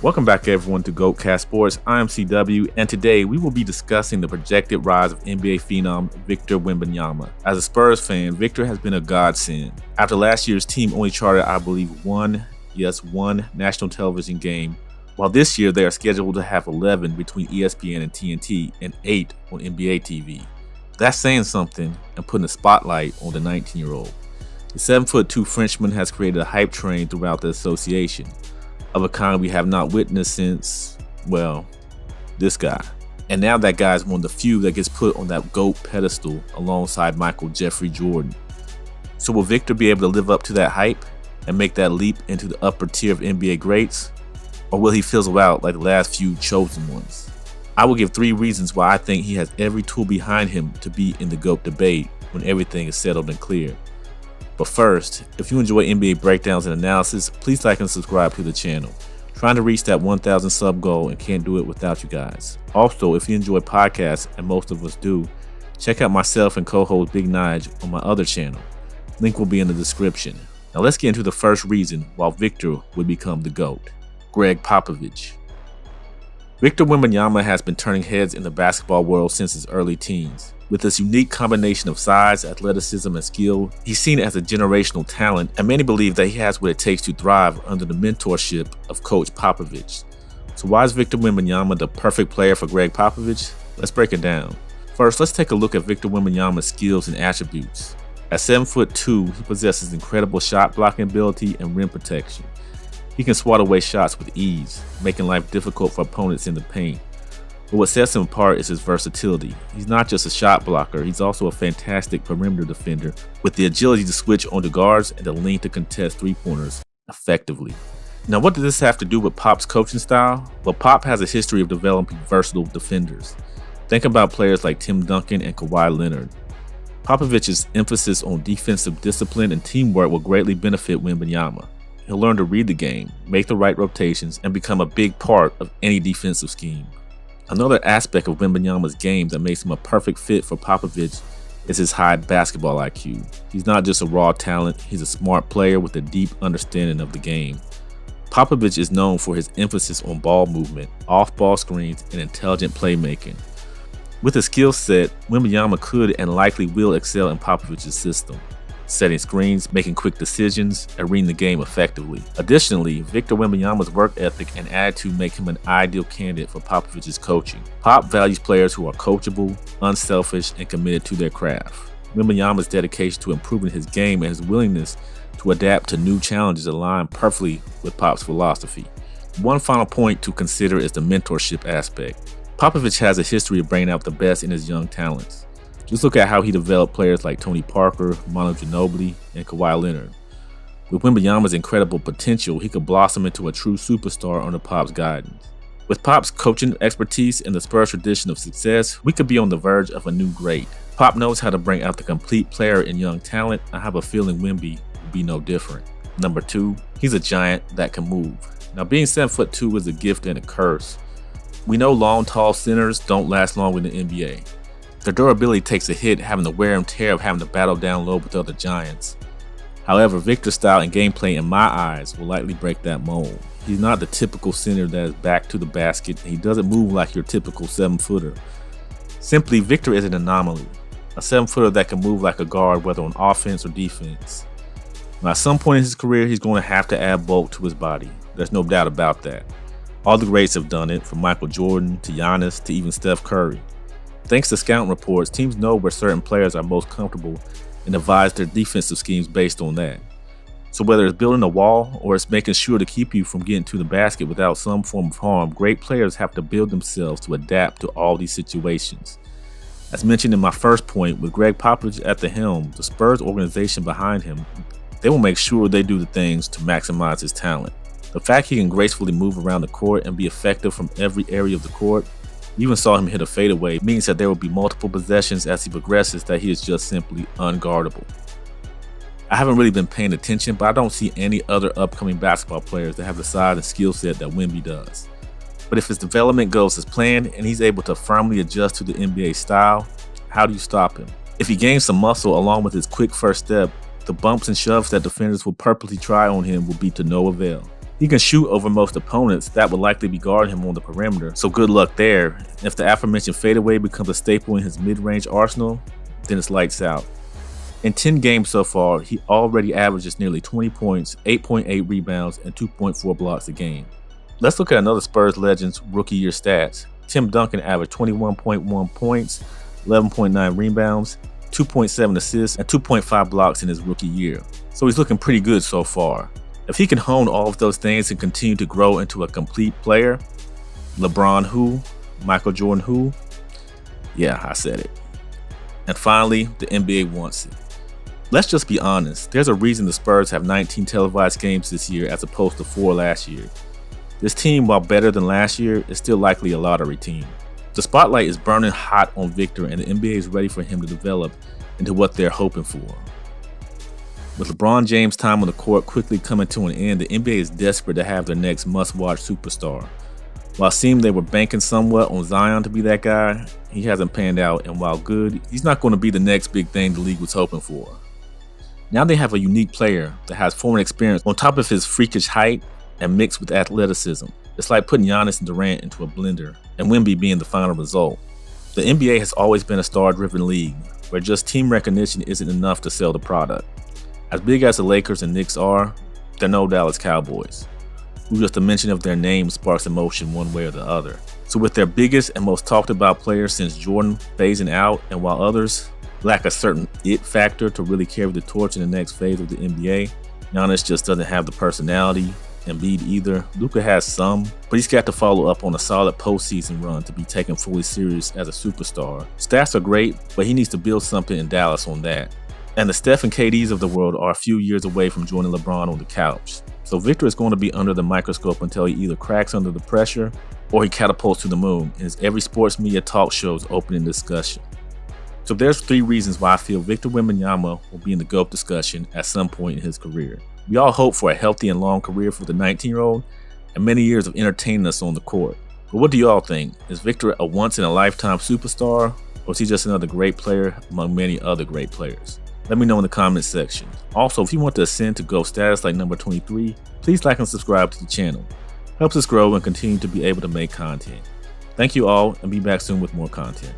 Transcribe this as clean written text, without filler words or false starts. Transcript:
Welcome back everyone to GOATcast Sports. I am CW, and today we will be discussing the projected rise of NBA phenom Victor Wembanyama. As a Spurs fan, Victor has been a godsend. After last year's team only charted, I believe, one national television game, while this year they are scheduled to have 11 between ESPN and TNT and 8 on NBA TV. That's saying something and putting a spotlight on the 19-year-old. The 7'2" Frenchman has created a hype train throughout the association, of a kind we have not witnessed since, well, this guy. And now that guy is one of the few that gets put on that GOAT pedestal alongside Michaeljordan. So will Victor be able to live up to that hype and make that leap into the upper tier of NBA greats? Or will he fizzle out like the last few chosen ones? I will give 3 reasons why I think he has every tool behind him to be in the GOAT debate when everything is settled and clear. But first, if you enjoy NBA breakdowns and analysis, please like and subscribe to the channel. Trying to reach that 1,000 sub goal and can't do it without you guys. Also, if you enjoy podcasts, and most of us do, check out myself and co-host Big Nige on my other channel. Link will be in the description. Now let's get into the first reason why Victor would become the GOAT. Greg Popovich. Victor Wembanyama has been turning heads in the basketball world since his early teens. With his unique combination of size, athleticism, and skill, he's seen as a generational talent, and many believe that he has what it takes to thrive under the mentorship of Coach Popovich. So why is Victor Wembanyama the perfect player for Greg Popovich? Let's break it down. First, let's take a look at Victor Wembanyama's skills and attributes. At 7'2", he possesses incredible shot blocking ability and rim protection. He can swat away shots with ease, making life difficult for opponents in the paint. But what sets him apart is his versatility. He's not just a shot blocker, he's also a fantastic perimeter defender with the agility to switch onto guards and the length to contest three-pointers effectively. Now, what does this have to do with Pop's coaching style? Well, Pop has a history of developing versatile defenders. Think about players like Tim Duncan and Kawhi Leonard. Popovich's emphasis on defensive discipline and teamwork will greatly benefit Wembanyama. He'll learn to read the game, make the right rotations, and become a big part of any defensive scheme. Another aspect of Wembanyama's game that makes him a perfect fit for Popovich is his high basketball IQ. He's not just a raw talent, he's a smart player with a deep understanding of the game. Popovich is known for his emphasis on ball movement, off-ball screens, and intelligent playmaking. With his skill set, Wembanyama could and likely will excel in Popovich's system, setting screens, making quick decisions, and reading the game effectively. Additionally, Victor Wembanyama's work ethic and attitude make him an ideal candidate for Popovich's coaching. Pop values players who are coachable, unselfish, and committed to their craft. Wembanyama's dedication to improving his game and his willingness to adapt to new challenges align perfectly with Pop's philosophy. One final point to consider is the mentorship aspect. Popovich has a history of bringing out the best in his young talents. Just look at how he developed players like Tony Parker, Manu Ginobili, and Kawhi Leonard. With Wembanyama's incredible potential, he could blossom into a true superstar under Pop's guidance. With Pop's coaching expertise and the Spurs tradition of success, we could be on the verge of a new great. Pop knows how to bring out the complete player in young talent. I have a feeling Wemby will be no different. Number 2, he's a giant that can move. Now, being 7'2" is a gift and a curse. We know long, tall centers don't last long in the NBA. Their durability takes a hit, having the wear and tear of having to battle down low with other giants. However, Victor's style and gameplay, in my eyes, will likely break that mold. He's not the typical center that is back to the basket, and he doesn't move like your typical 7-footer. Simply, Victor is an anomaly, a 7-footer that can move like a guard, whether on offense or defense. Now, at some point in his career, he's going to have to add bulk to his body. There's no doubt about that. All the greats have done it, from Michaeljordan to Giannis to even Steph Curry. Thanks to scouting reports, teams know where certain players are most comfortable and devise their defensive schemes based on that. So whether it's building a wall or it's making sure to keep you from getting to the basket without some form of harm, great players have to build themselves to adapt to all these situations. As mentioned in my first point, with Greg Popovich at the helm, the Spurs organization behind him, they will make sure they do the things to maximize his talent. The fact he can gracefully move around the court and be effective from every area of the court, we even saw him hit a fadeaway, means that there will be multiple possessions as he progresses that he is just simply unguardable. I haven't really been paying attention, but I don't see any other upcoming basketball players that have the size and skill set that Wemby does. But if his development goes as planned and he's able to firmly adjust to the NBA style, how do you stop him? If he gains some muscle along with his quick first step, the bumps and shoves that defenders will purposely try on him will be to no avail. He can shoot over most opponents that would likely be guarding him on the perimeter, so good luck there. If the aforementioned fadeaway becomes a staple in his mid-range arsenal, then it's lights out. In 10 games so far, he already averages nearly 20 points, 8.8 rebounds, and 2.4 blocks a game. Let's look at another Spurs legend's rookie year stats. Tim Duncan averaged 21.1 points, 11.9 rebounds, 2.7 assists, and 2.5 blocks in his rookie year. So he's looking pretty good so far. If he can hone all of those things and continue to grow into a complete player, LeBron who? Michael Jordan who? Yeah, I said it. And finally, the NBA wants it. Let's just be honest, there's a reason the Spurs have 19 televised games this year as opposed to 4 last year. This team, while better than last year, is still likely a lottery team. The spotlight is burning hot on Victor, and the NBA is ready for him to develop into what they're hoping for. With LeBron James' time on the court quickly coming to an end, the NBA is desperate to have their next must-watch superstar. While it seemed they were banking somewhat on Zion to be that guy, he hasn't panned out, and while good, he's not going to be the next big thing the league was hoping for. Now they have a unique player that has foreign experience on top of his freakish height and mixed with athleticism. It's like putting Giannis and Durant into a blender, and Wemby being the final result. The NBA has always been a star-driven league, where just team recognition isn't enough to sell the product. As big as the Lakers and Knicks are, they're no Dallas Cowboys, who just the mention of their name sparks emotion one way or the other. So with their biggest and most talked about players since Jordan phasing out, and while others lack a certain it factor to really carry the torch in the next phase of the NBA, Giannis just doesn't have the personality. Embiid either. Luka has some, but he's got to follow up on a solid postseason run to be taken fully serious as a superstar. Stats are great, but he needs to build something in Dallas on that. And the Steph and KDs of the world are a few years away from joining LeBron on the couch. So Victor is going to be under the microscope until he either cracks under the pressure or he catapults to the moon, and his every sports media talk show's opening discussion. So there's 3 reasons why I feel Victor Wembanyama will be in the GOAT discussion at some point in his career. We all hope for a healthy and long career for the 19-year-old and many years of entertaining us on the court. But what do y'all think? Is Victor a once-in-a-lifetime superstar, or is he just another great player among many other great players? Let me know in the comments section. Also, if you want to ascend to GOAT status like number 23, please like and subscribe to the channel. Helps us grow and continue to be able to make content. Thank you all, and be back soon with more content.